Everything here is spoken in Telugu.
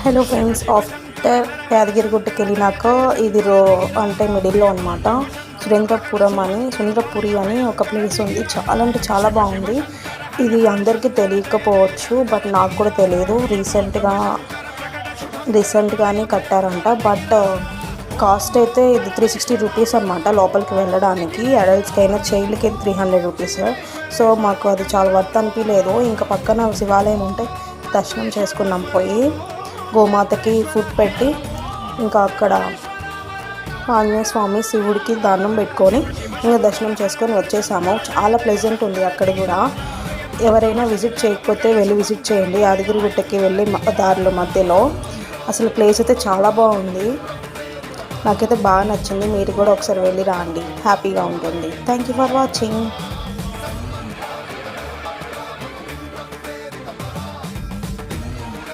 హలో ఫ్రెండ్స్, ఆఫ్టర్ యాదగిరిగుట్టకి వెళ్ళినాక ఇది అంటే మిడిల్లో అనమాట. సురేంద్రపురి అని ఒక ప్లేస్ ఉంది. చాలా అంటే చాలా బాగుంది. ఇది అందరికీ తెలియకపోవచ్చు, బట్ నాకు కూడా తెలియదు. రీసెంట్గానే కట్టారంట. బట్ కాస్ట్ అయితే ఇది 360 రూపీస్ అనమాట లోపలికి వెళ్ళడానికి. అడల్ట్స్కి అయినా చైల్డ్కి 300 రూపీస్. సో మాకు అది చాలా వర్త్ అనిపించలేదు. ఇంకా పక్కన శివాలయం ఉంటే దర్శనం చేసుకున్నాం. పోయి గోమాతకి ఫుడ్ పెట్టి ఇంకా అక్కడ ఆంజనేయ స్వామి శివుడికి దండం పెట్టుకొని ఇంకా దర్శనం చేసుకొని వచ్చేసాము. చాలా ప్లెజెంట్ ఉంది అక్కడ కూడా. ఎవరైనా విజిట్ చేయకపోతే వెళ్ళి విజిట్ చేయండి. యాదగిరిగుట్టకి వెళ్ళి దారిలో మధ్యలో అసలు ప్లేస్ అయితే చాలా బాగుంది. నాకైతే బాగా నచ్చింది. మీరు కూడా ఒకసారి వెళ్ళి రండి, హ్యాపీగా ఉంటుంది. Thank you for watching.